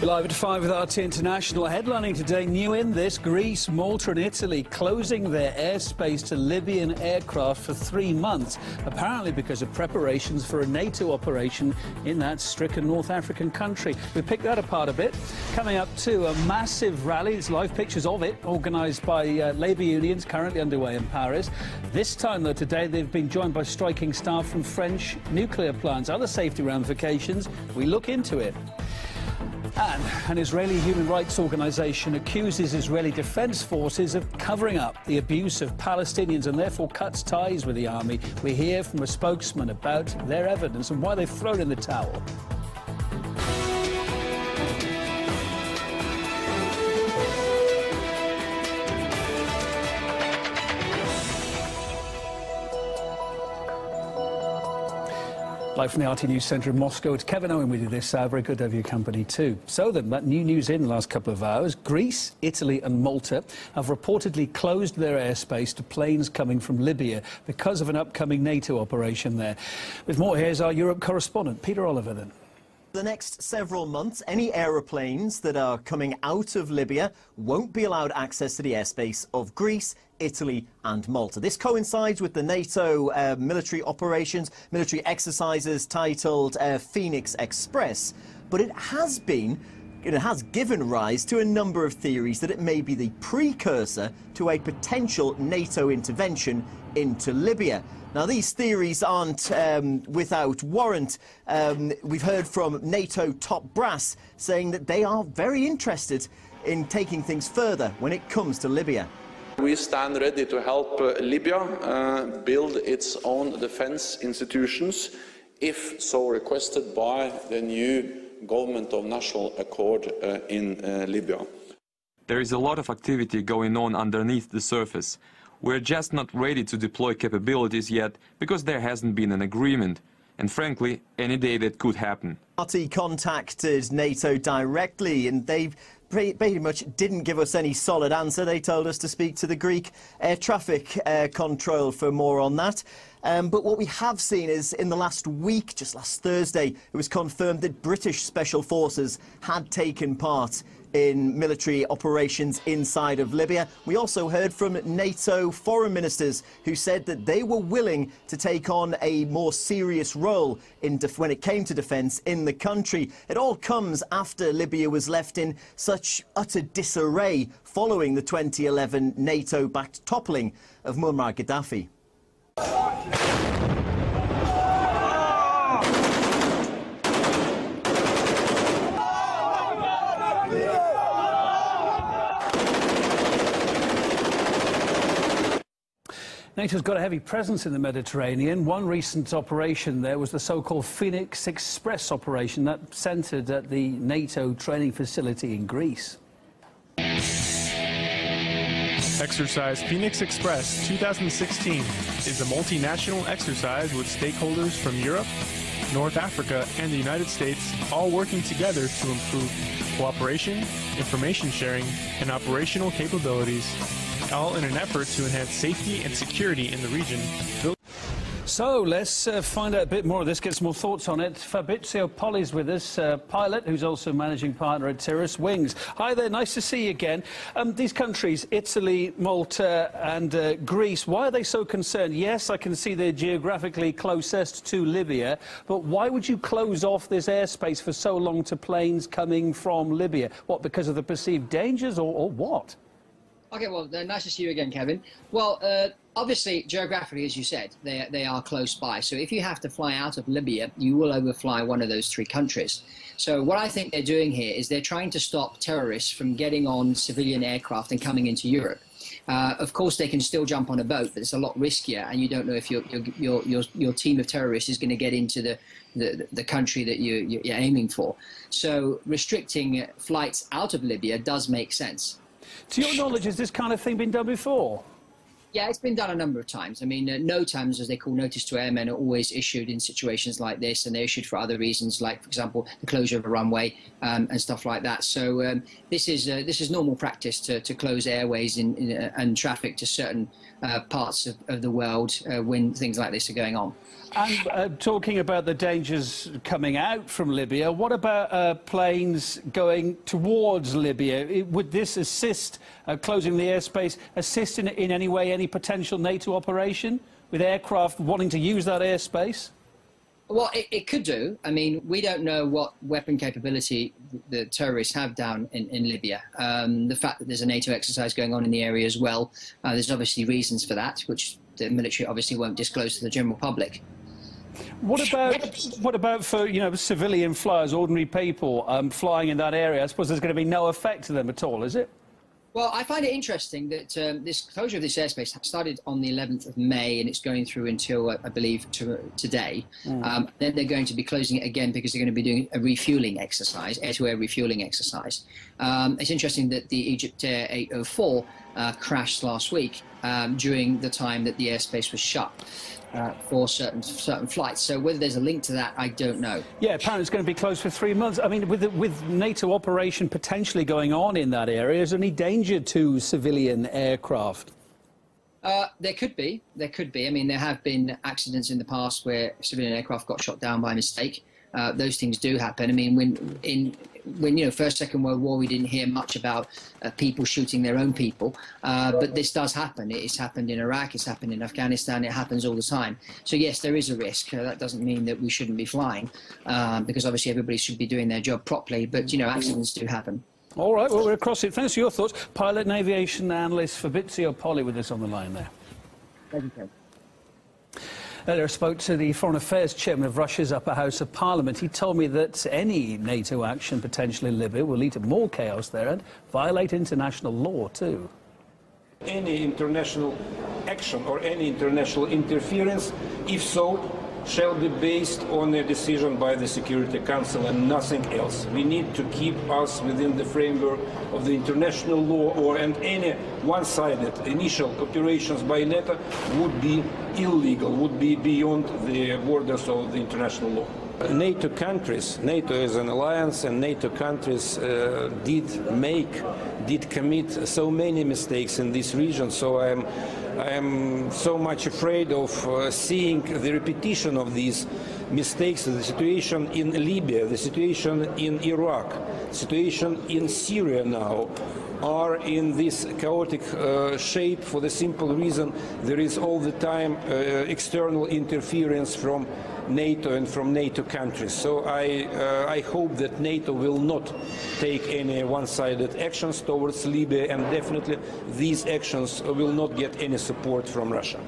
We're live at 5 with RT International. Headlining today, new in this, Greece, Malta and Italy closing their airspace to Libyan aircraft for 3 months, apparently because of preparations for a NATO operation in that stricken North African country. We picked that apart a bit. Coming up to a massive rally, it's live pictures of it, organised by labour unions, currently underway in Paris. This time, though, today they've been joined by striking staff from French nuclear plants. Other safety ramifications, we look into it. And an Israeli human rights organisation accuses Israeli defence forces of covering up the abuse of Palestinians and therefore cuts ties with the army. We hear from a spokesman about their evidence and why they've thrown in the towel. Live from the RT News Centre in Moscow, it's Kevin Owen with you this hour. Very good to have your company too. So then, that new news in the last couple of hours. Greece, Italy and Malta have reportedly closed their airspace to planes coming from Libya because of an upcoming NATO operation there. With more, here's our Europe correspondent, Peter Oliver then. The next several months, any aeroplanes that are coming out of Libya won't be allowed access to the airspace of Greece, Italy and Malta. This coincides with the NATO military operations, military exercises titled Phoenix Express, but it has given rise to a number of theories that it may be the precursor to a potential NATO intervention into Libya. Now, these theories aren't without warrant. We've heard from NATO top brass saying that they are very interested in taking things further when it comes to Libya. We stand ready to help Libya build its own defence institutions, if so requested by the new government of national accord in Libya. There is a lot of activity going on underneath the surface. We're just not ready to deploy capabilities yet because there hasn't been an agreement. And frankly, any day that could happen. RT contacted NATO directly and they've pretty much didn't give us any solid answer. They told us to speak to the Greek air traffic control for more on that. But what we have seen is in the last week, just last Thursday, it was confirmed that British special forces had taken part in military operations inside of Libya. We also heard from NATO foreign ministers who said that they were willing to take on a more serious role in when it came to defence in the country. It all comes after Libya was left in such utter disarray following the 2011 NATO-backed toppling of Muammar Gaddafi. NATO's got a heavy presence in the Mediterranean. One recent operation there was the so-called Phoenix Express operation that centred at the NATO training facility in Greece. Exercise Phoenix Express 2016 is a multinational exercise with stakeholders from Europe, North Africa and the United States all working together to improve cooperation, information sharing and operational capabilities, all in an effort to enhance safety and security in the region. So let's find out a bit more of this, get some more thoughts on it. Fabrizio Polli's with us, pilot who's also managing partner at Cirrus Wings. Hi there, nice to see you again. These countries, Italy, Malta and Greece, why are they so concerned? Yes, I can see they're geographically closest to Libya, but why would you close off this airspace for so long to planes coming from Libya? What, because of the perceived dangers or what? Okay, well, nice to see you again, Kevin. Well, obviously, geographically, as you said, they are close by. So if you have to fly out of Libya, you will overfly one of those 3 countries. So what I think they're doing here is they're trying to stop terrorists from getting on civilian aircraft and coming into Europe. Of course, they can still jump on a boat, but it's a lot riskier, and you don't know if your team of terrorists is going to get into the country that you're aiming for. So restricting flights out of Libya does make sense. To your knowledge, has this kind of thing been done before? Yeah, it's been done a number of times. I mean, NOTAMs, as they call notice to airmen, are always issued in situations like this, and they're issued for other reasons, like, for example, the closure of a runway and stuff like that. So this is normal practice to close airways and traffic to certain parts of the world when things like this are going on. And talking about the dangers coming out from Libya, what about planes going towards Libya? Would this assist, closing the airspace, assist in any way any potential NATO operation, with aircraft wanting to use that airspace? Well, it could do. I mean, we don't know what weapon capability the terrorists have down in Libya. The fact that there's a NATO exercise going on in the area as well, there's obviously reasons for that, which the military obviously won't disclose to the general public. What about for, you know, civilian flyers, ordinary people flying in that area? I suppose there's going to be no effect to them at all, is it? Well, I find it interesting that this closure of this airspace started on the 11th of May, and it's going through until, I believe, today. Then they're going to be closing it again because they're going to be doing a refueling exercise, air-to-air refueling exercise. It's interesting that the Egypt Air 804 crashed last week during the time that the airspace was shut for certain flights. So whether there's a link to that, I don't know. Yeah, apparently it's going to be closed for 3 months. I mean, with NATO operation potentially going on in that area, is there any danger to civilian aircraft? There could be. There could be. I mean, there have been accidents in the past where civilian aircraft got shot down by mistake. Those things do happen. I mean, when you know, First, Second World War, we didn't hear much about people shooting their own people, but this does happen. It's happened in Iraq, it's happened in Afghanistan, it happens all the time. So yes, there is a risk. That doesn't mean that we shouldn't be flying, because obviously everybody should be doing their job properly, but you know, accidents do happen. All right, well, we're across it. Thanks for your thoughts. Pilot and aviation analyst Fabrizio Polli with us on the line there. Thank you, Ken. Earlier I spoke to the Foreign Affairs Chairman of Russia's Upper House of Parliament. He told me that any NATO action potentially in Libya will lead to more chaos there and violate international law too. Any international action or any international interference, if so, shall be based on a decision by the Security Council and nothing else. We need to keep us within the framework of the international law, and any one-sided initial operations by NATO would be illegal, would be beyond the borders of the international law. NATO countries, NATO is an alliance, and NATO countries did commit so many mistakes in this region, so I am so much afraid of seeing the repetition of these mistakes. The situation in Libya, the situation in Iraq, the situation in Syria now are in this chaotic shape for the simple reason there is all the time external interference from NATO and from NATO countries. So I hope that NATO will not take any one-sided actions towards Libya, and definitely these actions will not get any support from Russia.